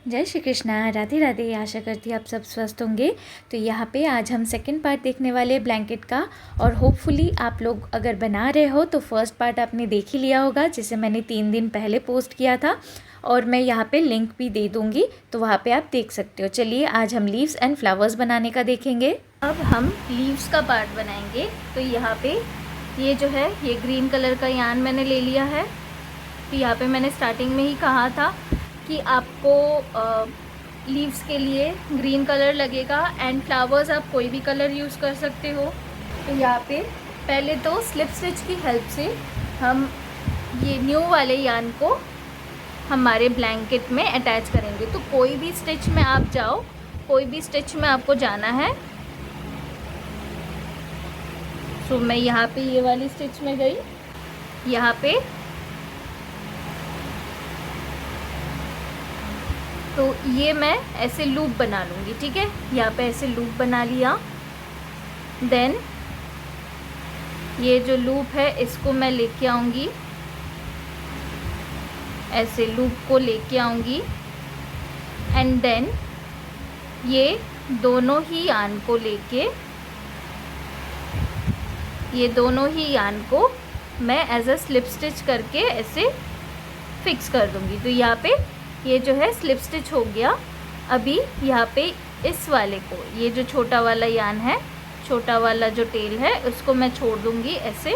जय श्री कृष्णा, राधे राधे। आशा करती आप सब स्वस्थ होंगे। तो यहाँ पे आज हम सेकंड पार्ट देखने वाले हैं ब्लैंकेट का। और होपफुली आप लोग अगर बना रहे हो तो फर्स्ट पार्ट आपने देख ही लिया होगा, जिसे मैंने 3 दिन पहले पोस्ट किया था। और मैं यहाँ पे लिंक भी दे दूँगी, तो वहाँ पे आप देख सकते हो। चलिए आज हम लीव्स एंड फ्लावर्स बनाने का देखेंगे। अब हम लीव्स का पार्ट बनाएंगे। तो यहाँ पे ये जो है, ये ग्रीन कलर का यान मैंने ले लिया है। तो यहाँ पे मैंने स्टार्टिंग में ही कहा था कि आपको लीव्स के लिए ग्रीन कलर लगेगा एंड फ्लावर्स आप कोई भी कलर यूज़ कर सकते हो। तो यहाँ पे पहले तो स्लिप स्टिच की हेल्प से हम ये न्यू वाले यान को हमारे ब्लैंकेट में अटैच करेंगे। तो कोई भी स्टिच में आप जाओ, कोई भी स्टिच में आपको जाना है। तो मैं यहाँ पे ये वाली स्टिच में गई। यहाँ पे तो ये मैं ऐसे लूप बना लूँगी, ठीक है। यहाँ पे ऐसे लूप बना लिया। देन ये जो लूप है इसको मैं लेके आऊँगी, ऐसे लूप को लेके आऊँगी। एंड देन ये दोनों ही यान को लेके, ये दोनों ही यान को मैं एज अ स्लिप स्टिच करके ऐसे फिक्स कर दूँगी। तो यहाँ पे ये जो है स्लिप स्टिच हो गया। अभी यहाँ पे इस वाले को, ये जो छोटा वाला यान है, छोटा वाला जो टेल है, उसको मैं छोड़ दूँगी ऐसे।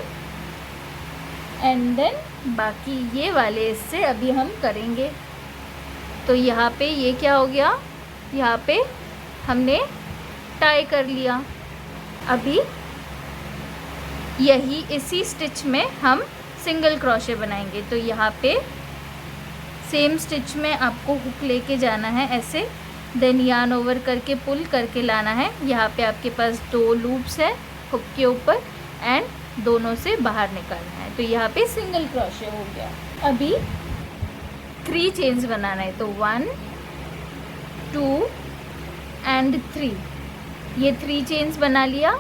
एंड देन बाकी ये वाले इससे अभी हम करेंगे। तो यहाँ पे ये क्या हो गया, यहाँ पे हमने टाई कर लिया। अभी यही इसी स्टिच में हम सिंगल क्रोशे बनाएंगे। तो यहाँ पे सेम स्टिच में आपको हुक लेके जाना है ऐसे। देन यार्न ओवर करके पुल करके लाना है। यहाँ पे आपके पास 2 लूप्स है हुक के ऊपर एंड दोनों से बाहर निकालना है। तो यहाँ पे सिंगल क्रोशे हो गया। अभी 3 चेन्स बनाना है। तो 1 2 एंड 3, ये 3 चेन्स बना लिया।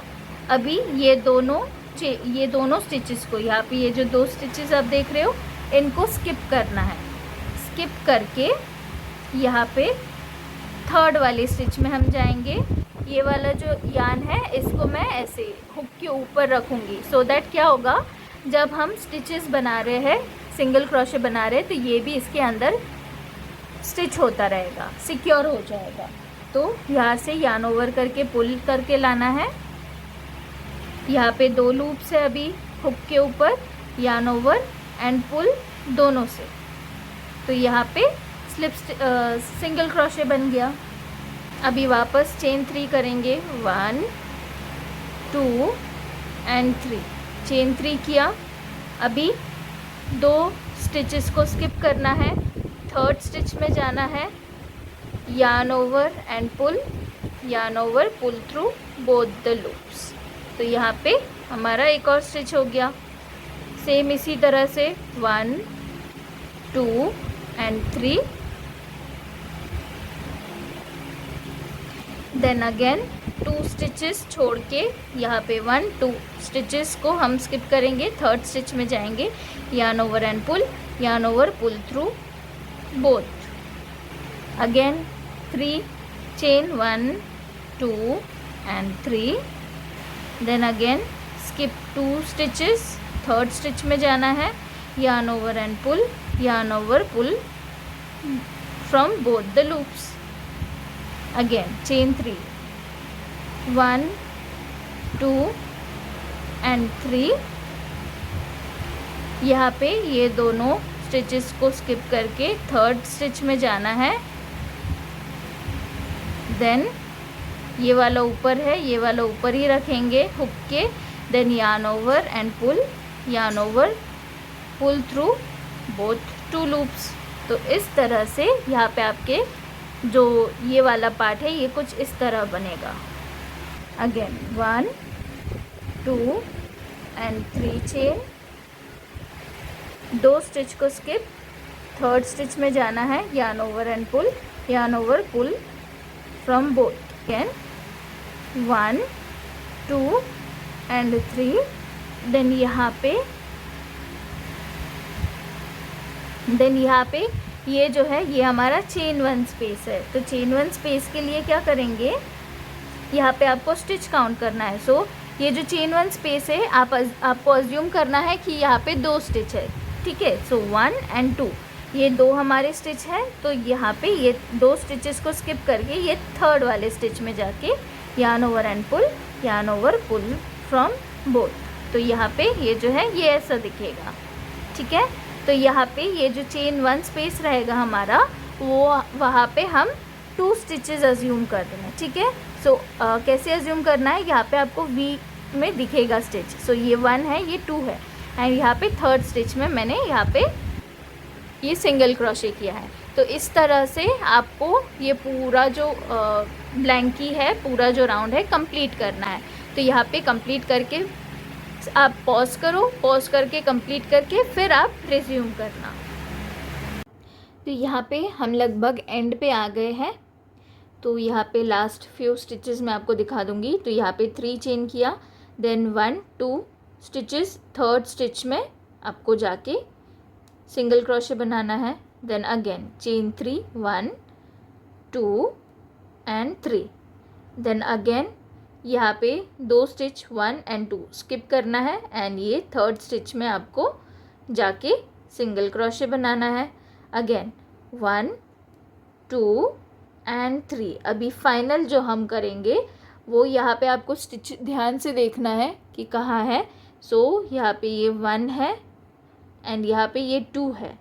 अभी ये दोनों स्टिचेस को, यहाँ पे ये जो 2 स्टिचेस आप देख रहे हो, इनको स्किप करना है। स्किप करके यहाँ पे 3rd वाले स्टिच में हम जाएंगे। ये वाला जो यान है इसको मैं ऐसे हुक के ऊपर रखूँगी। सो दैट क्या होगा, जब हम स्टिचेस बना रहे हैं, सिंगल क्रोशे बना रहे हैं, तो ये भी इसके अंदर स्टिच होता रहेगा, सिक्योर हो जाएगा। तो यहाँ से यार्न ओवर करके पुल करके लाना है। यहाँ पे 2 लूप्स है अभी हुक के ऊपर, यार्न ओवर एंड पुल दोनों से। तो यहाँ पे सिंगल क्रोशे बन गया। अभी वापस चेन 3 करेंगे। 1 2 एंड 3, चेन 3 किया। अभी 2 स्टिचेस को स्किप करना है। 3rd स्टिच में जाना है, yarn over and pull, yarn over pull through both the loops. तो यहाँ पे हमारा एक और स्टिच हो गया। सेम इसी तरह से 1 2 एंड 3। देन अगेन 2 स्टिचेस छोड़ के यहाँ पे 1 2 स्टिचेस को हम स्किप करेंगे। 3rd स्टिच में जाएंगे, yarn over and pull, yarn over pull through both. Again 3 chain 1 2 and 3। Then again skip 2 stitches, 3rd stitch में जाना है, yarn over and pull, yarn over pull from both the loops. Again chain 3, 1 2 and 3। यहाँ पे ये दोनों stitches को skip करके 3rd stitch में जाना है। देन ये वाला ऊपर है, ये वाला ऊपर ही रखेंगे हुक के। Then yarn over and pull, yarn over pull through both 2 loops. तो इस तरह से यहाँ पे आपके जो ये वाला पार्ट है, ये कुछ इस तरह बनेगा। अगेन 1 2 एंड 3 चेन, 2 स्टिच को स्किप, 3rd स्टिच में जाना है, yarn over and pull, yarn over pull from both. Again 1 2 and 3। Then यहाँ पे ये जो है ये हमारा चेन 1 स्पेस है। तो चेन 1 स्पेस के लिए क्या करेंगे, यहाँ पे आपको स्टिच काउंट करना है। सो ये जो चेन 1 स्पेस है आपको अज्यूम करना है कि यहाँ पे 2 स्टिच है, ठीक है। सो 1 एंड 2 ये 2 हमारे स्टिच है। तो यहाँ पे ये 2 स्टिचेस को स्किप करके ये थर्ड वाले स्टिच में जाके yarn over and pull, yarn over pull from both. तो यहाँ पे ये जो है ये ऐसा दिखेगा, ठीक है। तो यहाँ पे ये जो चेन 1 स्पेस रहेगा हमारा, वो वहाँ पे हम 2 स्टिचेस अज्यूम कर देना, ठीक है। सो कैसे अज्यूम करना है, यहाँ पे आपको वी में दिखेगा स्टिच। सो ये 1 है, ये 2 है, एंड यहाँ पे थर्ड स्टिच में मैंने यहाँ पे ये सिंगल क्रोशे किया है। तो इस तरह से आपको ये पूरा जो ब्लैंकी है, पूरा जो राउंड है कंप्लीट करना है। तो यहाँ पे कंप्लीट करके आप पॉज करो, पॉज करके कंप्लीट करके फिर आप रिज्यूम करना। तो यहाँ पे हम लगभग एंड पे आ गए हैं। तो यहाँ पे लास्ट फ्यू स्टिचेस मैं आपको दिखा दूँगी। तो यहाँ पे 3 चेन किया, देन 1 2 स्टिचेस, थर्ड स्टिच में आपको जाके सिंगल क्रोशे बनाना है। Then again chain 3 1 2 and 3, then again यहाँ पे 2 स्टिच 1 एंड 2 स्किप करना है, एंड ये थर्ड स्टिच में आपको जाके सिंगल क्रोशे बनाना है। Again 1 2 and 3। अभी फाइनल जो हम करेंगे वो यहाँ पे आपको स्टिच ध्यान से देखना है कि कहाँ है। सो यहाँ पे ये 1 है एंड यहाँ पे ये 2 है,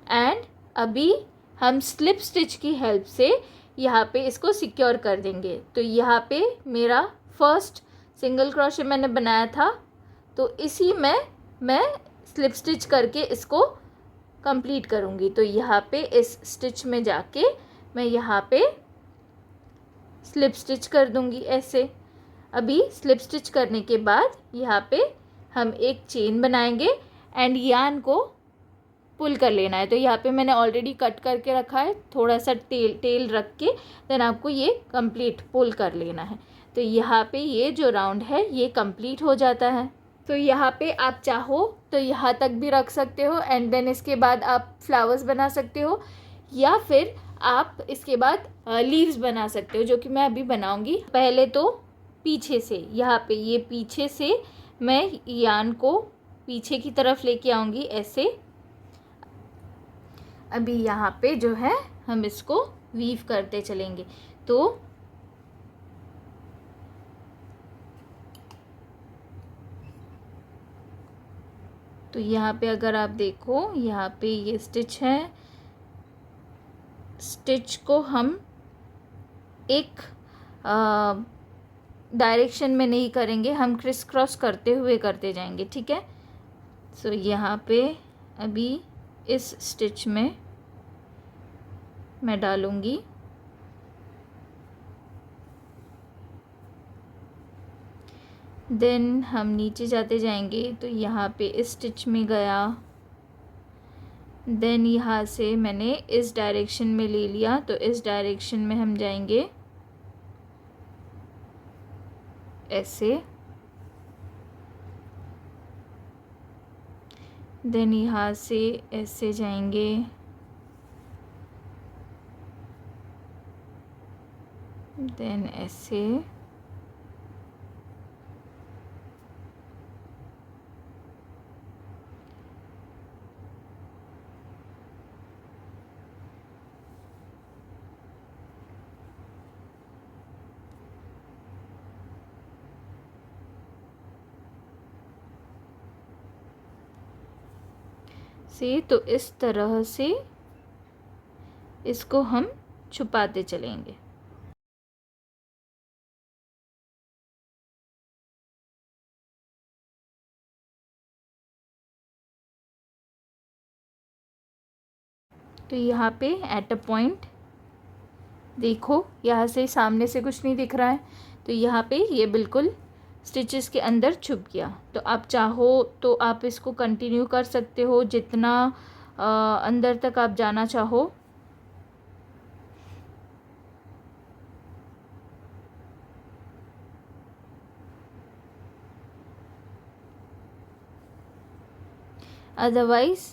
एंड अभी हम स्लिप स्टिच की हेल्प से यहाँ पे इसको सिक्योर कर देंगे। तो यहाँ पे मेरा फर्स्ट सिंगल क्रोशे मैंने बनाया था, तो इसी में मैं स्लिप स्टिच करके इसको कंप्लीट करूँगी। तो यहाँ पे इस स्टिच में जाके मैं यहाँ पे स्लिप स्टिच कर दूँगी ऐसे। अभी स्लिप स्टिच करने के बाद यहाँ पे हम एक चेन बनाएंगे एंड यार्न को पुल कर लेना है। तो यहाँ पे मैंने ऑलरेडी कट करके रखा है, थोड़ा सा टेल रख के देन आपको ये कंप्लीट पुल कर लेना है। तो यहाँ पे ये जो राउंड है ये कंप्लीट हो जाता है। तो यहाँ पे आप चाहो तो यहाँ तक भी रख सकते हो, एंड देन इसके बाद आप फ्लावर्स बना सकते हो, या फिर आप इसके बाद लीव्स बना सकते हो, जो कि मैं अभी बनाऊँगी। पहले तो पीछे से, यहाँ पे ये पीछे से मैं यार्न को पीछे की तरफ लेके आऊँगी ऐसे। अभी यहाँ पे जो है हम इसको वीव करते चलेंगे। तो यहाँ पे अगर आप देखो, यहाँ पे ये स्टिच है, स्टिच को हम एक डायरेक्शन में नहीं करेंगे, हम क्रिस क्रॉस करते हुए करते जाएंगे, ठीक है। सो यहाँ पे अभी इस स्टिच में मैं डालूँगी देन हम नीचे जाते जाएंगे। तो यहाँ पे इस स्टिच में गया, देन यहाँ से मैंने इस डायरेक्शन में ले लिया, तो इस डायरेक्शन में हम जाएंगे ऐसे। देन यहाँ से ऐसे जाएंगे, देन ऐसे, तो इस तरह से इसको हम छुपाते चलेंगे। तो यहाँ पे एट अ पॉइंट देखो, यहाँ से सामने से कुछ नहीं दिख रहा है, तो यहाँ पे ये बिल्कुल स्टिचेस के अंदर छुप गया। तो आप चाहो तो आप इसको कंटिन्यू कर सकते हो जितना अंदर तक आप जाना चाहो। अदरवाइज़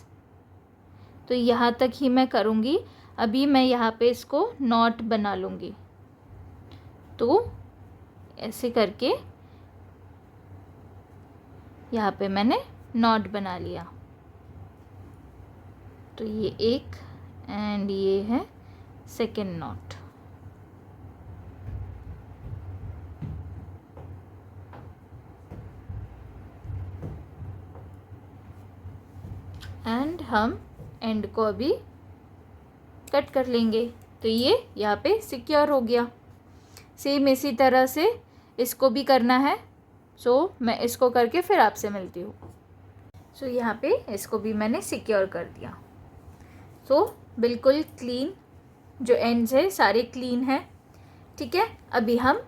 तो तो यहाँ तक ही मैं करूँगी। अभी मैं यहाँ पे इसको नॉट बना लूँगी। तो ऐसे करके यहाँ पे मैंने नॉट बना लिया। तो ये एक एंड ये है सेकेंड नॉट। एंड हम एंड को अभी कट कर लेंगे। तो ये यहाँ पे सिक्योर हो गया। सेम इसी तरह से इसको भी करना है। सो मैं इसको करके फिर आपसे मिलती हूँ। सो यहाँ पे इसको भी मैंने सिक्योर कर दिया। सो बिल्कुल क्लीन, जो एंड्स है सारे क्लीन है। ठीक है, अभी हम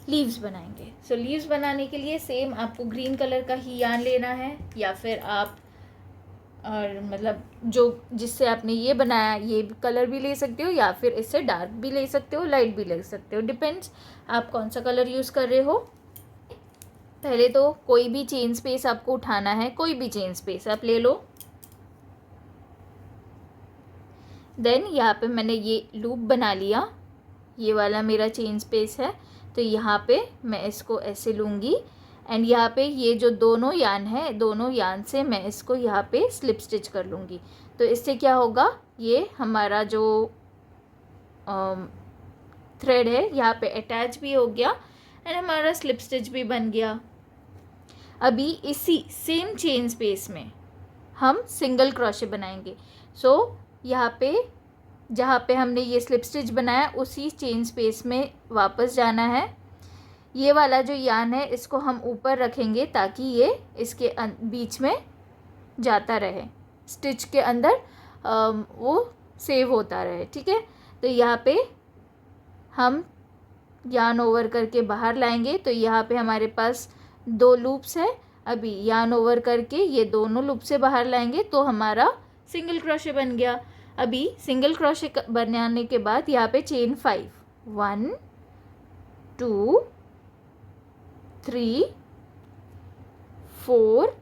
लीव्स बनाएंगे। सो लीव्स बनाने के लिए सेम आपको ग्रीन कलर का ही यार्न लेना है, या फिर आप और मतलब जो जिससे आपने ये बनाया ये कलर भी ले सकते हो, या फिर इससे डार्क भी ले सकते हो, लाइट भी ले सकते हो, डिपेंड्स आप कौन सा कलर यूज़ कर रहे हो। पहले तो कोई भी चेन स्पेस आपको उठाना है, कोई भी चेन स्पेस आप ले लो। देन यहाँ पे मैंने ये लूप बना लिया, ये वाला मेरा चेन स्पेस है। तो यहाँ पे मैं इसको ऐसे लूँगी एंड यहाँ पे ये जो दोनों यार्न है, दोनों यार्न से मैं इसको यहाँ पे स्लिप स्टिच कर लूँगी। तो इससे क्या होगा, ये हमारा जो थ्रेड है यहाँ पे अटैच भी हो गया एंड हमारा स्लिप स्टिच भी बन गया। अभी इसी सेम चेन स्पेस में हम सिंगल क्रोशे बनाएंगे। सो यहाँ पे जहाँ पे हमने ये स्लिप स्टिच बनाया उसी चेन स्पेस में वापस जाना है। ये वाला जो यार्न है इसको हम ऊपर रखेंगे ताकि ये इसके बीच में जाता रहे, स्टिच के अंदर वो सेव होता रहे। ठीक है, तो यहाँ पे हम यार्न ओवर करके बाहर लाएंगे। तो यहाँ पे हमारे पास 2 लूप्स है। अभी यार्न ओवर करके ये दोनों लूप से बाहर लाएंगे तो हमारा सिंगल क्रोशे बन गया। अभी सिंगल क्रोशे बनाने के बाद यहाँ पे चेन 5, 1 2 3 4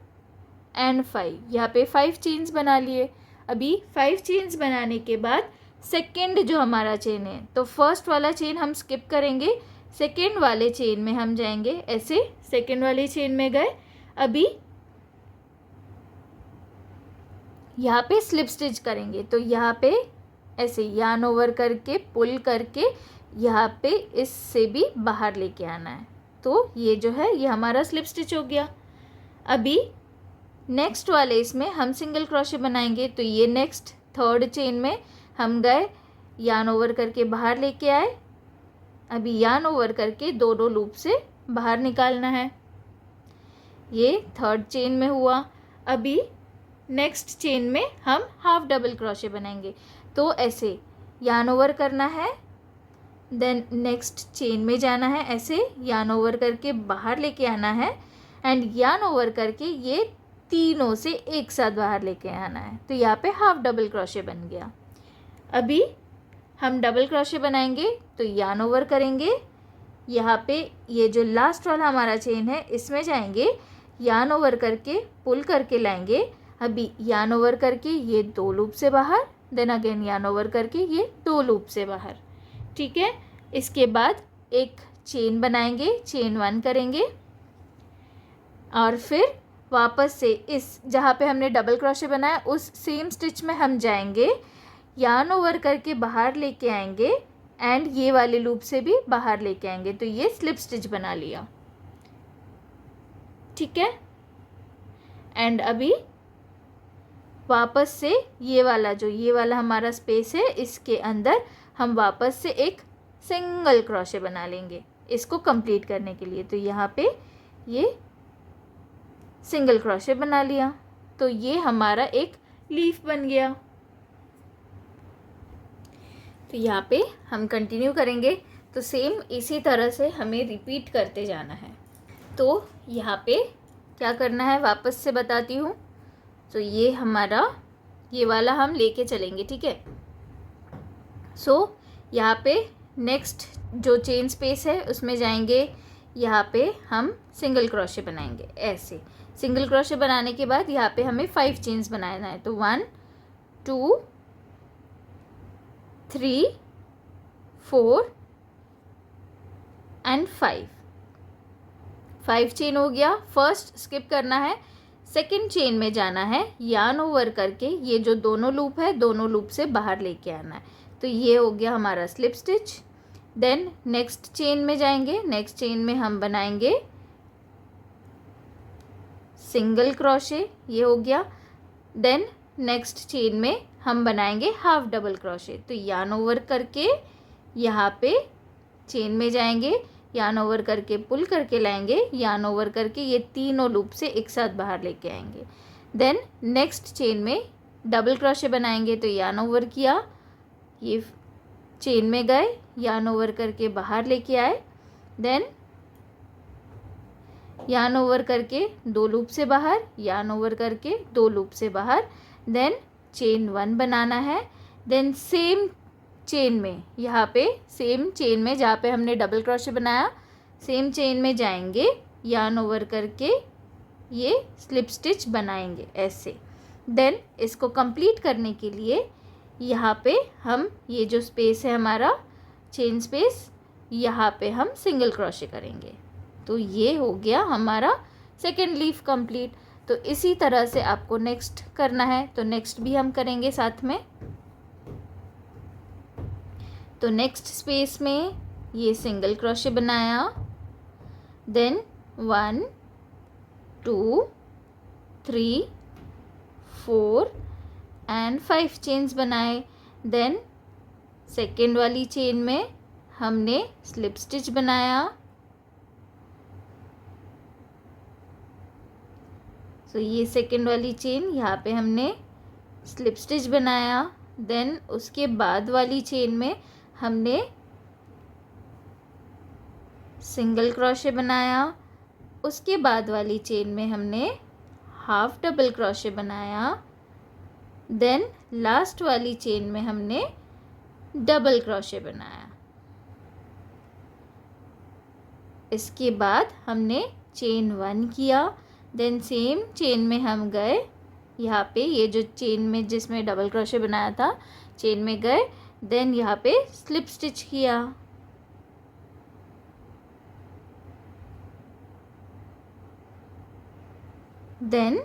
एंड 5, यहाँ पे 5 चेन्स बना लिए। अभी 5 चेन्स बनाने के बाद सेकेंड जो हमारा चेन है, तो फर्स्ट वाला चेन हम स्किप करेंगे, सेकेंड वाले चेन में हम जाएंगे। ऐसे सेकेंड वाले चेन में गए। अभी यहाँ पे स्लिप स्टिच करेंगे। तो यहाँ पे ऐसे यार्न ओवर करके पुल करके यहाँ पे इससे भी बाहर लेके आना है। तो ये जो है ये हमारा स्लिप स्टिच हो गया। अभी नेक्स्ट वाले इसमें हम सिंगल क्रोशे बनाएंगे। तो ये नेक्स्ट थर्ड चेन में हम गए, यार्न ओवर करके बाहर लेके आए। अभी यार्न ओवर करके दोनों लूप से बाहर निकालना है। ये थर्ड चेन में हुआ। अभी नेक्स्ट चेन में हम हाफ डबल क्रोशे बनाएंगे। तो ऐसे यार्न ओवर करना है, देन नेक्स्ट चेन में जाना है, ऐसे यार्न ओवर करके बाहर लेके आना है एंड यार्न ओवर करके ये तीनों से एक साथ बाहर लेके आना है। तो यहाँ पे हाफ डबल क्रोशे बन गया। अभी हम डबल क्रोशे बनाएंगे। तो यार्न ओवर करेंगे, यहाँ पे ये जो लास्ट वाला हमारा चेन है इसमें जाएंगे, यार्न ओवर करके पुल करके लाएंगे। अभी यार्न ओवर करके ये 2 लूप से बाहर, देन अगेन यार्न ओवर करके ये 2 लूप से बाहर। ठीक है, इसके बाद एक चेन बनाएंगे, चेन 1 करेंगे और फिर वापस से इस जहाँ पे हमने डबल क्रोशे बनाया उस सेम स्टिच में हम जाएंगे, यार्न ओवर करके बाहर लेके आएंगे एंड ये वाले लूप से भी बाहर लेके आएंगे। तो ये स्लिप स्टिच बना लिया। ठीक है, एंड अभी वापस से ये वाला हमारा स्पेस है, इसके अंदर हम वापस से एक सिंगल क्रोशे बना लेंगे इसको कंप्लीट करने के लिए। तो यहाँ पे ये सिंगल क्रोशे बना लिया। तो ये हमारा एक लीफ बन गया। तो यहाँ पे हम कंटिन्यू करेंगे। तो सेम इसी तरह से हमें रिपीट करते जाना है। तो यहाँ पे क्या करना है वापस से बताती हूँ। तो ये हमारा ये वाला हम लेके चलेंगे। ठीक है, सो यहाँ पे नेक्स्ट जो चेन स्पेस है उसमें जाएंगे, यहाँ पे हम सिंगल क्रोशे बनाएंगे। ऐसे सिंगल क्रोशे बनाने के बाद यहाँ पे हमें 5 चेन्स बनाना है। तो 1 2 3 4 एंड 5 चेन हो गया। फर्स्ट स्किप करना है, सेकंड चेन में जाना है, यार्न ओवर करके ये जो दोनों लूप है दोनों लूप से बाहर लेके आना है। तो ये हो गया हमारा slip stitch. Then next chain में जाएंगे, नेक्स्ट चेन में हम बनाएंगे सिंगल क्रोशे, ये हो गया। देन नेक्स्ट चेन में हम बनाएंगे हाफ डबल क्रोशे। तो यार्न ओवर करके यहाँ पे चेन में जाएंगे, यार्न ओवर करके पुल करके लाएंगे, यार्न ओवर करके ये तीनों लूप से एक साथ बाहर लेके आएंगे। देन नेक्स्ट चेन में डबल क्रोशे बनाएंगे। तो यार्न ओवर किया, ये चेन में गए, यार्न ओवर करके बाहर लेके आए, देन यार्न ओवर करके 2 लूप से बाहर, यार्न ओवर करके 2 लूप से बाहर, देन चेन 1 बनाना है। देन सेम चेन में, यहाँ पे सेम चेन में जहाँ पे हमने डबल क्रोशे बनाया, सेम चेन में जाएंगे, यार्न ओवर करके ये स्लिप स्टिच बनाएंगे ऐसे। देन इसको कंप्लीट करने के लिए यहाँ पे हम ये जो स्पेस है हमारा चेन स्पेस, यहाँ पे हम सिंगल क्रोशे करेंगे। तो ये हो गया हमारा सेकेंड लीफ कंप्लीट। तो इसी तरह से आपको नेक्स्ट करना है, तो नेक्स्ट भी हम करेंगे साथ में। तो नेक्स्ट स्पेस में ये सिंगल क्रोशे बनाया, देन 1 2 3 4 एंड 5 चेन्स बनाए। देन सेकेंड वाली चेन में हमने स्लिप स्टिच बनाया। तो ये सेकेंड वाली चेन, यहाँ पे हमने स्लिप स्टिच बनाया। देन उसके बाद वाली चेन में हमने सिंगल क्रोशे बनाया। उसके बाद वाली चेन में हमने हाफ डबल क्रोशे बनाया। देन लास्ट वाली चेन में हमने डबल क्रोशे बनाया। इसके बाद हमने चेन 1 किया। देन सेम चेन में हम गए, यहाँ पे ये जो चेन में जिसमें डबल क्रोशे बनाया था चेन में गए, देन यहाँ पे स्लिप स्टिच किया। देन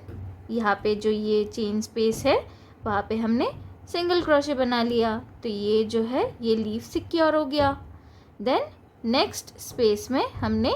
यहाँ पे जो ये चेन स्पेस है वहाँ पे हमने सिंगल क्रोशे बना लिया। तो ये जो है ये लीफ सिक्योर हो गया। देन नेक्स्ट स्पेस में हमने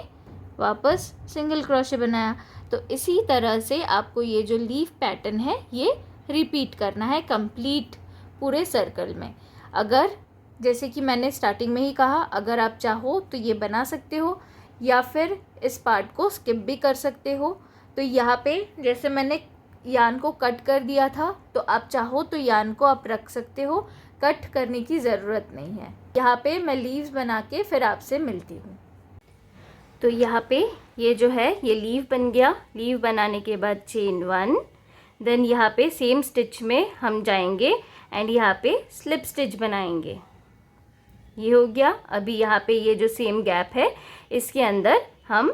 वापस सिंगल क्रोशे बनाया। तो इसी तरह से आपको ये जो लीफ पैटर्न है ये रिपीट करना है कंप्लीट पूरे सर्कल में। अगर जैसे कि मैंने स्टार्टिंग में ही कहा, अगर आप चाहो तो ये बना सकते हो या फिर इस पार्ट को स्किप भी कर सकते हो। तो यहाँ पे जैसे मैंने यार्न को कट कर दिया था, तो आप चाहो तो यार्न को आप रख सकते हो, कट करने की ज़रूरत नहीं है। यहाँ पे मैं लीव्स बना के फिर आपसे मिलती हूँ। तो यहाँ पे ये जो है ये लीव बन गया। लीव बनाने के बाद चेन 1, देन यहाँ पे सेम स्टिच में हम जाएंगे एंड यहाँ पे स्लिप स्टिच बनाएंगे। ये हो गया। अभी यहाँ पे ये जो सेम गैप है इसके अंदर हम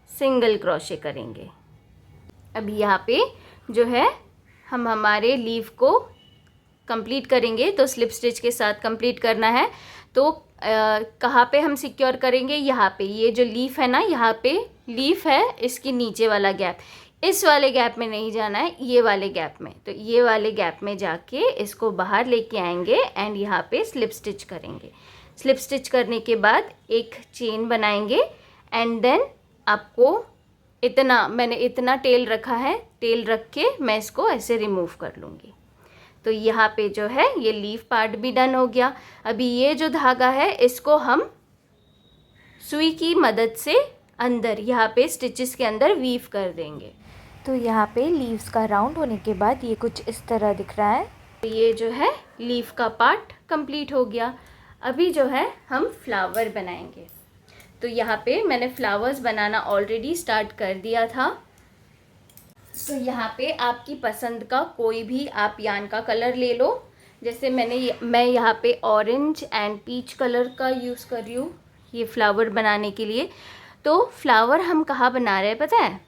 सिंगल क्रोशे करेंगे। अभी यहाँ पे जो है हम हमारे लीव को कंप्लीट करेंगे, तो स्लिप स्टिच के साथ कंप्लीट करना है। तो कहाँ पे हम सिक्योर करेंगे, यहाँ पे ये जो लीफ है ना, यहाँ पे लीफ है, इसके नीचे वाला गैप, इस वाले गैप में नहीं जाना है, ये वाले गैप में। तो ये वाले गैप में जाके इसको बाहर लेके आएंगे एंड यहाँ पे स्लिप स्टिच करेंगे। स्लिप स्टिच करने के बाद एक चेन बनाएंगे एंड देन आपको इतना, मैंने इतना टेल रखा है, टेल रख के मैं इसको ऐसे रिमूव कर लूँगी। तो यहाँ पे जो है ये लीफ पार्ट भी डन हो गया। अभी ये जो धागा है इसको हम सुई की मदद से अंदर यहाँ पे स्टिचेस के अंदर वीव कर देंगे। तो यहाँ पे लीव्स का राउंड होने के बाद ये कुछ इस तरह दिख रहा है। तो ये जो है लीफ का पार्ट कंप्लीट हो गया। अभी जो है हम फ्लावर बनाएंगे। तो यहाँ पे मैंने फ्लावर्स बनाना ऑलरेडी स्टार्ट कर दिया था। तो यहाँ पे आपकी पसंद का कोई भी आप यार्न का कलर ले लो। जैसे मैं यहाँ पे ऑरेंज एंड पीच कलर का यूज़ कर रही हूँ ये फ्लावर बनाने के लिए। तो फ्लावर हम कहाँ बना रहे हैं पता है?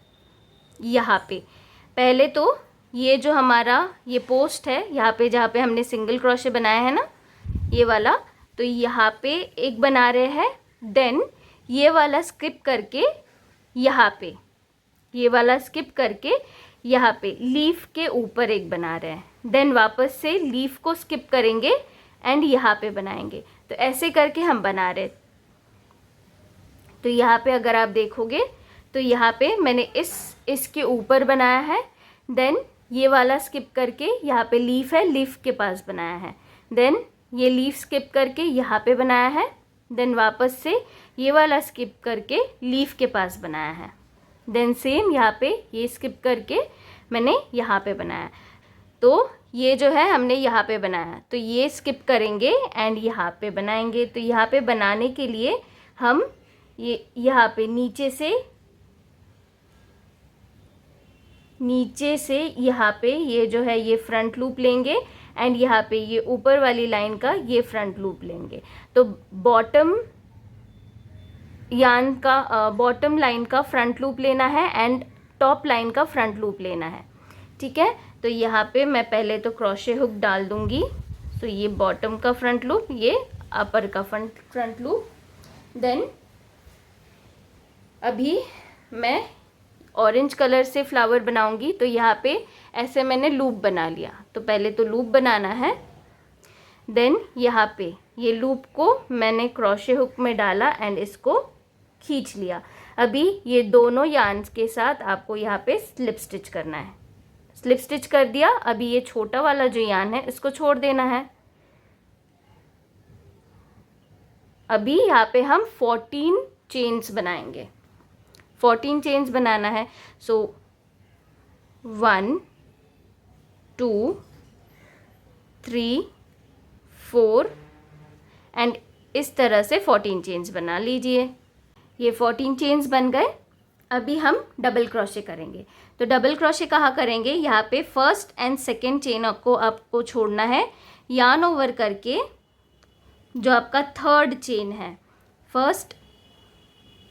यहाँ पे पहले तो ये जो हमारा ये पोस्ट है यहाँ पे, जहाँ पे हमने सिंगल क्रोशे बनाया है ना, ये वाला, तो यहाँ पे एक बना रहे हैं। देन ये वाला स्किप करके यहाँ पे, ये वाला स्किप करके यहाँ पे लीफ के ऊपर एक बना रहे हैं। देन वापस से लीफ को स्किप करेंगे एंड यहाँ पे बनाएंगे। तो ऐसे करके हम बना रहे। तो यहाँ पे अगर आप देखोगे तो यहाँ पे मैंने इसके ऊपर बनाया है। देन ये वाला स्किप करके यहाँ पे लीफ है, लीफ के पास बनाया है। देन ये लीफ स्किप करके यहाँ पे बनाया है। देन वापस से ये वाला स्किप करके लीफ के पास बनाया है। देन सेम यहाँ पे ये स्किप करके मैंने यहाँ पे बनाया। तो ये जो है हमने यहाँ पे बनाया, तो ये स्किप करेंगे एंड यहाँ पे बनाएंगे। तो यहाँ पे बनाने के लिए हम ये यहाँ पे नीचे से यहाँ पे ये जो है ये फ्रंट लूप लेंगे एंड यहाँ पे ये ऊपर वाली लाइन का ये फ्रंट लूप लेंगे। तो बॉटम लाइन का फ्रंट लूप लेना है एंड टॉप लाइन का फ्रंट लूप लेना है। ठीक है, तो यहाँ पे मैं पहले तो क्रोशे हुक डाल दूँगी। तो ये बॉटम का फ्रंट लूप, ये अपर का फ्रंट लूप। देन अभी मैं ऑरेंज कलर से फ्लावर बनाऊंगी। तो यहाँ पे ऐसे मैंने लूप बना लिया। तो पहले तो लूप बनाना है। देन यहाँ पे ये लूप को मैंने क्रोशे हुक में डाला एंड इसको खींच लिया। अभी ये दोनों यार्न्स के साथ आपको यहाँ पे स्लिप स्टिच करना है। स्लिप स्टिच कर दिया। अभी ये छोटा वाला जो यार्न है इसको छोड़ देना है। अभी यहाँ पे हम 14 चेन्स बनाएंगे। 14 चेन्स बनाना है। सो 1 2 3 4 एंड इस तरह से 14 चेन्स बना लीजिए। ये 14 चेन्स बन गए। अभी हम डबल क्रोशे करेंगे। तो डबल क्रोशे कहाँ करेंगे? यहाँ पे फर्स्ट एंड सेकेंड चेन को आपको छोड़ना है, यार्न ओवर करके जो आपका थर्ड चेन है। फर्स्ट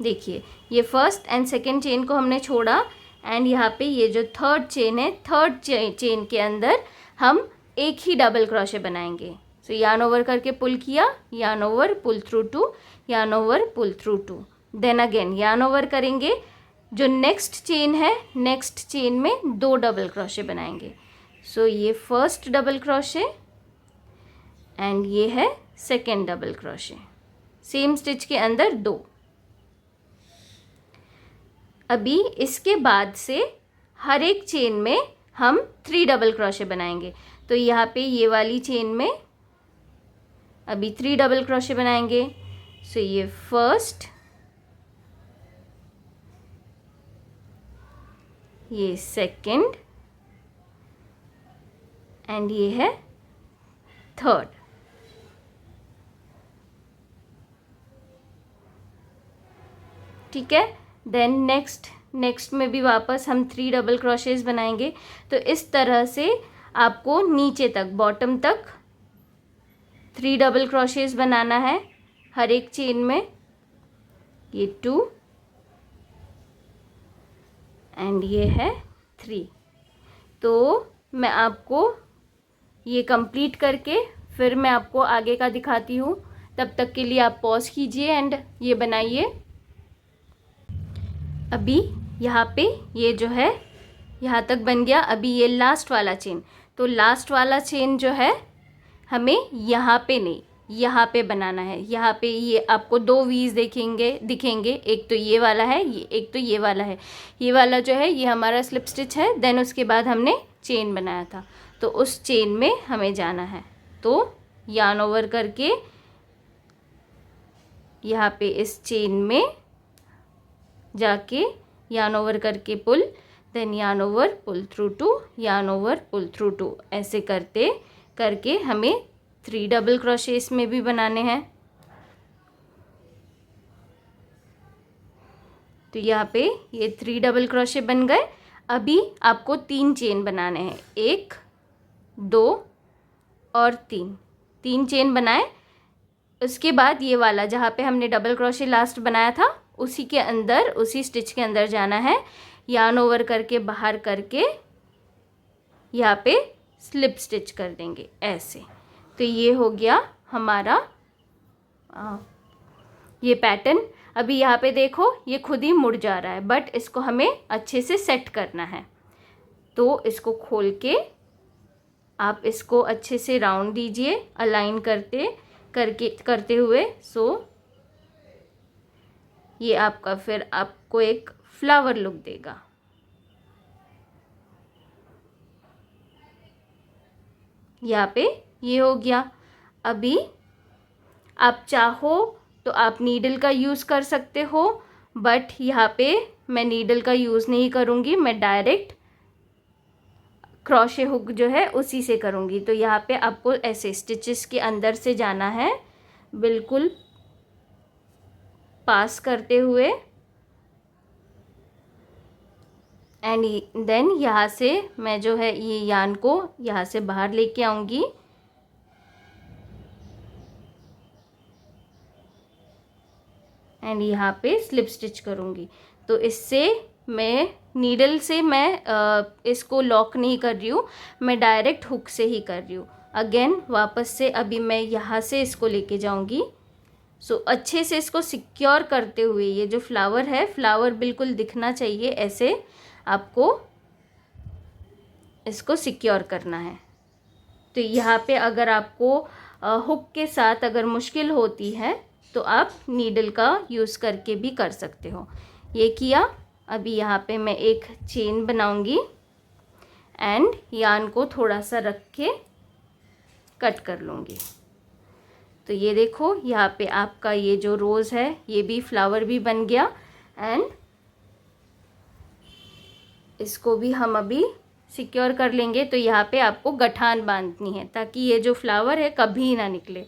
देखिए, ये फर्स्ट एंड सेकेंड चेन को हमने छोड़ा एंड यहाँ पे ये जो थर्ड चेन है, थर्ड चेन के अंदर हम एक ही डबल क्रोशे बनाएंगे। सो यार्न ओवर करके पुल किया, yarn over pull through 2, yarn over pull through 2, then again yarn over करेंगे। जो नेक्स्ट चेन है, नेक्स्ट चेन में 2 डबल क्रोशे बनाएंगे। सो ये फर्स्ट डबल क्रोशे एंड ये है second double crochet, same stitch के अंदर 2। अभी इसके बाद से हर एक चेन में हम 3 डबल क्रोशे बनाएंगे। तो यहाँ पे ये वाली चेन में अभी 3 डबल क्रोशे बनाएंगे। सो ये फर्स्ट, ये सेकंड एंड ये है थर्ड। ठीक है, देन नेक्स्ट में भी वापस हम 3 डबल क्रोशेस बनाएंगे। तो इस तरह से आपको नीचे तक, बॉटम तक 3 डबल क्रोशेस बनाना है हर एक चेन में। ये 2 एंड ये है 3। तो मैं आपको ये कंप्लीट करके फिर मैं आपको आगे का दिखाती हूँ। तब तक के लिए आप पॉज कीजिए एंड ये बनाइए। अभी यहाँ पे ये जो है यहाँ तक बन गया। अभी ये लास्ट वाला चेन, तो लास्ट वाला चेन जो है हमें यहाँ पे नहीं, यहाँ पे बनाना है। यहाँ पे ये आपको 2 वीज दिखेंगे। एक तो ये वाला है, एक तो ये वाला है। ये वाला जो है ये हमारा स्लिप स्टिच है। देन उसके बाद हमने चेन बनाया था, तो उस चेन में हमें जाना है। तो यार्न ओवर करके यहाँ पे इस चेन में जाके यार्न ओवर करके pull, then yarn over pull through 2, yarn over pull through 2, ऐसे करते करके हमें 3 डबल क्रोशे इसमें भी बनाने हैं। तो यहाँ पे ये 3 डबल क्रोशे बन गए। अभी आपको 3 चेन बनाने हैं, 1 2 और 3 चेन बनाए। उसके बाद ये वाला जहाँ पे हमने डबल क्रोशे लास्ट बनाया था, उसी के अंदर, उसी स्टिच के अंदर जाना है। यार्न ओवर करके बाहर करके यहाँ पे स्लिप स्टिच कर देंगे ऐसे। तो ये हो गया हमारा ये पैटर्न। अभी यहाँ पे देखो ये खुद ही मुड़ जा रहा है, बट इसको हमें अच्छे से सेट करना है। तो इसको खोल के आप इसको अच्छे से राउंड दीजिए, अलाइन करते हुए। सो ये आपका फिर आपको एक फ्लावर लुक देगा। यहाँ पे ये हो गया। अभी आप चाहो तो आप नीडल का यूज़ कर सकते हो, बट यहाँ पे मैं नीडल का यूज़ नहीं करूँगी, मैं डायरेक्ट क्रोशे हुक जो है उसी से करूँगी। तो यहाँ पे आपको ऐसे स्टिचेस के अंदर से जाना है, बिल्कुल पास करते हुए, एंड देन यहाँ से मैं जो है ये यार्न को यहाँ से बाहर लेके आऊँगी। एंड यहाँ पे स्लिप स्टिच करूँगी। तो इससे मैं नीडल से मैं इसको लॉक नहीं कर रही हूँ, मैं डायरेक्ट हुक से ही कर रही हूँ। अगेन वापस से अभी मैं यहाँ से इसको लेके जाऊँगी। सो अच्छे से इसको सिक्योर करते हुए, ये जो फ्लावर है, फ्लावर बिल्कुल दिखना चाहिए, ऐसे आपको इसको सिक्योर करना है। तो यहाँ पे अगर आपको हुक के साथ अगर मुश्किल होती है तो आप नीडल का यूज़ करके भी कर सकते हो। ये किया। अभी यहाँ पे मैं एक चेन बनाऊंगी एंड यार्न को थोड़ा सा रख के कट कर लूँगी। तो ये देखो यहाँ पे आपका ये जो रोज़ है ये भी फ्लावर भी बन गया। एंड इसको भी हम अभी सिक्योर कर लेंगे। तो यहाँ पे आपको गठान बांधनी है ताकि ये जो फ्लावर है कभी ना निकले।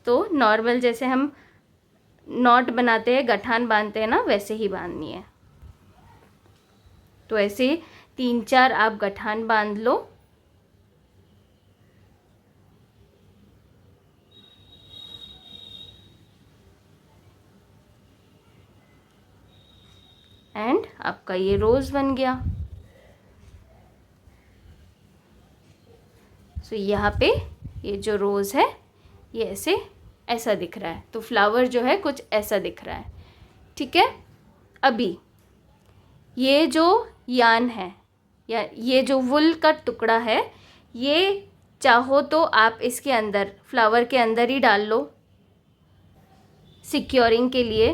तो नॉर्मल जैसे हम नॉट बनाते हैं, गठान बांधते हैं ना, वैसे ही बांधनी है। तो ऐसे 3-4 आप गठान बांध लो। एंड आपका ये रोज़ बन गया। सो यहाँ पे ये जो रोज़ है ये ऐसा दिख रहा है। तो फ्लावर जो है कुछ ऐसा दिख रहा है, ठीक है। अभी ये जो यार्न है या ये जो वुल का टुकड़ा है, ये चाहो तो आप इसके अंदर फ्लावर के अंदर ही डाल लो सिक्योरिंग के लिए,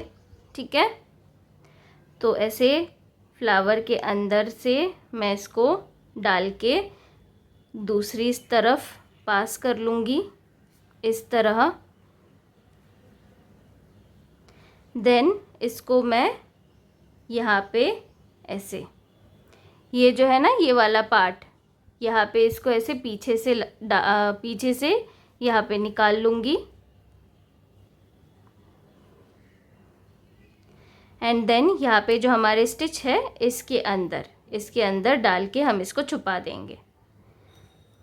ठीक है। तो ऐसे फ्लावर के अंदर से मैं इसको डाल के दूसरी तरफ पास कर लूँगी इस तरह। देन इसको मैं यहाँ पे ऐसे, ये जो है ना ये वाला पार्ट, यहाँ पे इसको ऐसे पीछे से यहाँ पे निकाल लूँगी। एंड देन यहाँ पे जो हमारे स्टिच है इसके अंदर डाल के हम इसको छुपा देंगे।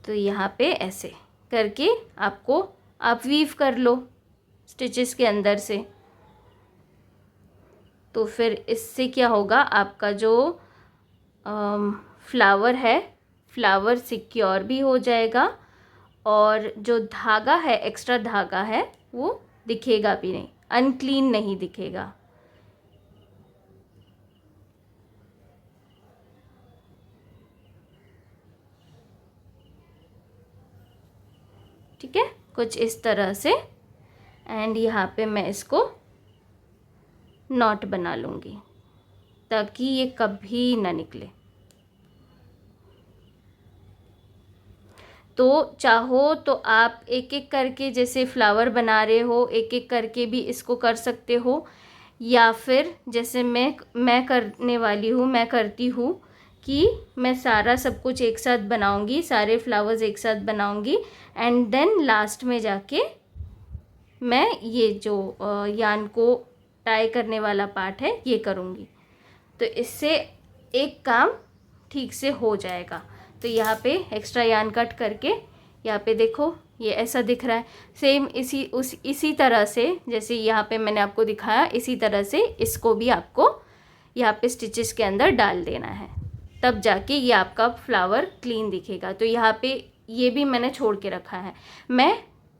तो यहाँ पे ऐसे करके आप वीव कर लो स्टिचेस के अंदर से। तो फिर इससे क्या होगा, आपका जो फ्लावर है, फ्लावर सिक्योर भी हो जाएगा और जो धागा है, एक्स्ट्रा धागा है, वो दिखेगा भी नहीं, अनक्लीन नहीं दिखेगा। ठीक है, कुछ इस तरह से। एंड यहाँ पे मैं इसको नॉट बना लूँगी ताकि ये कभी ना निकले। तो चाहो तो आप एक एक करके, जैसे फ्लावर बना रहे हो, एक एक करके भी इसको कर सकते हो, या फिर जैसे मैं करने वाली हूँ, मैं करती हूँ कि मैं सारा सब कुछ एक साथ बनाऊँगी, सारे फ्लावर्स एक साथ बनाऊँगी एंड देन लास्ट में जाके मैं ये जो यार्न को टाई करने वाला पार्ट है ये करूँगी। तो इससे एक काम ठीक से हो जाएगा। तो यहाँ पे एक्स्ट्रा यार्न कट करके यहाँ पे देखो ये ऐसा दिख रहा है। सेम इसी तरह से जैसे यहाँ पे मैंने आपको दिखाया, इसी तरह से इसको भी आपको यहाँ पे स्टिचेस के अंदर डाल देना है, तब जाके ये आपका फ्लावर क्लीन दिखेगा। तो यहाँ पे ये भी मैंने छोड़ के रखा है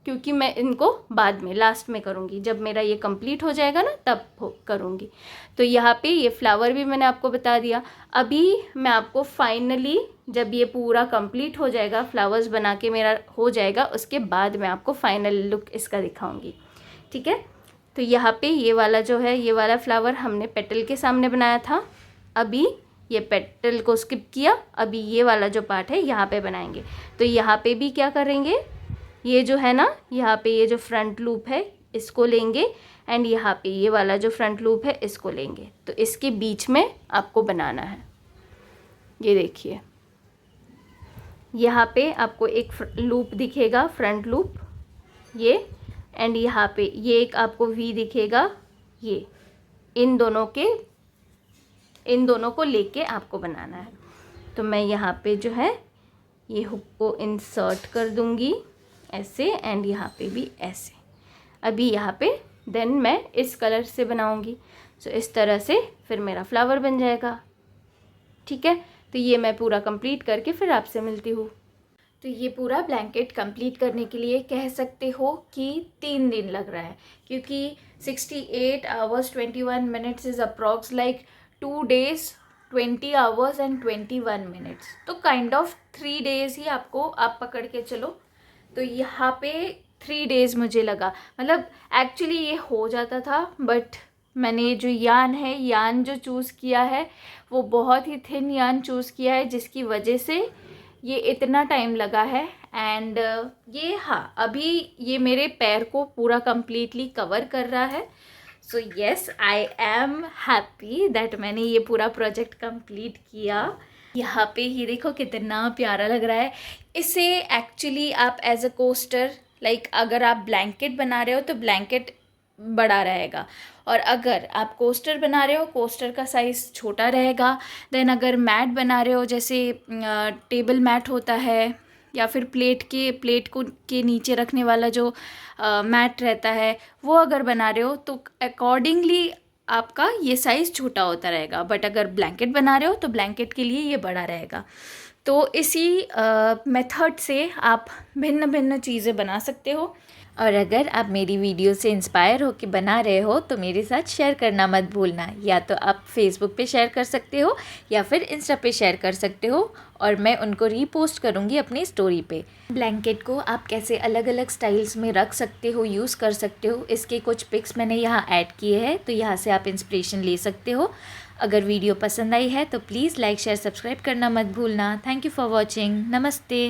क्योंकि मैं इनको बाद में लास्ट में करूँगी, जब मेरा ये कंप्लीट हो जाएगा ना तब करूँगी। तो यहाँ पे ये फ्लावर भी मैंने आपको बता दिया। अभी मैं आपको फाइनली जब ये पूरा कंप्लीट हो जाएगा, फ्लावर्स बना के मेरा हो जाएगा, उसके बाद मैं आपको फाइनल लुक इसका दिखाऊँगी, ठीक है। तो यहाँ पे ये वाला जो है, ये वाला फ्लावर हमने पेटल के सामने बनाया था, अभी ये पेटल को स्किप किया, अभी ये वाला जो पार्ट है यहाँ पे बनाएंगे। तो यहाँ पे भी क्या करेंगे, ये जो है ना, यहाँ पे ये जो फ्रंट लूप है इसको लेंगे एंड यहाँ पे ये वाला जो फ्रंट लूप है इसको लेंगे। तो इसके बीच में आपको बनाना है। ये देखिए, यहाँ पे आपको एक लूप दिखेगा, फ्रंट लूप ये, एंड यहाँ पे ये एक आपको वी दिखेगा, ये इन दोनों को लेके आपको बनाना है। तो मैं यहाँ पे जो है ये हुक को इंसर्ट कर दूँगी ऐसे, एंड यहाँ पे भी ऐसे। अभी यहाँ पे देन मैं इस कलर से बनाऊँगी। सो इस तरह से फिर मेरा फ्लावर बन जाएगा, ठीक है। तो ये मैं पूरा कंप्लीट करके फिर आपसे मिलती हूँ। तो ये पूरा ब्लैंकेट कंप्लीट करने के लिए कह सकते हो कि 3 दिन लग रहा है, क्योंकि 68 hours 21 minutes is approx like 2 days 20 hours and 21 minutes. तो काइंड ऑफ 3 days ही आपको आप पकड़ के चलो। तो यहाँ पे 3 days मुझे लगा, मतलब एक्चुअली ये हो जाता था, बट मैंने जो यान जो चूज़ किया है वो बहुत ही थिन यान चूज़ किया है, जिसकी वजह से ये इतना टाइम लगा है। एंड ये अभी ये मेरे पैर को पूरा कंप्लीटली कवर कर रहा है। So yes, I am happy that मैंने ये पूरा प्रोजेक्ट कंप्लीट किया। यहाँ पे ये देखो कितना प्यारा लग रहा है। इसे एक्चुअली आप एज अ कोस्टर, लाइक अगर आप ब्लैंकेट बना रहे हो तो ब्लैंकेट बड़ा रहेगा, और अगर आप कोस्टर बना रहे हो कोस्टर का साइज़ छोटा रहेगा। देन अगर मैट बना रहे हो, जैसे टेबल मैट होता है, या फिर प्लेट को के नीचे रखने वाला जो मैट रहता है, वो अगर बना रहे हो तो अकॉर्डिंगली आपका ये साइज़ छोटा होता रहेगा। बट अगर ब्लैंकेट बना रहे हो तो ब्लैंकेट के लिए ये बड़ा रहेगा। तो इसी मेथड से आप भिन्न भिन्न चीज़ें बना सकते हो। और अगर आप मेरी वीडियो से इंस्पायर हो के बना रहे हो तो मेरे साथ शेयर करना मत भूलना। या तो आप फेसबुक पे शेयर कर सकते हो या फिर इंस्टा पे शेयर कर सकते हो, और मैं उनको रीपोस्ट करूँगी अपनी स्टोरी पे। ब्लैंकेट को आप कैसे अलग अलग स्टाइल्स में रख सकते हो, यूज़ कर सकते हो, इसके कुछ पिक्स मैंने यहाँ ऐड किए हैं, तो यहाँ से आप इंस्पिरेशन ले सकते हो। अगर वीडियो पसंद आई है तो प्लीज़ लाइक शेयर सब्सक्राइब करना मत भूलना। Thank you for watching. नमस्ते।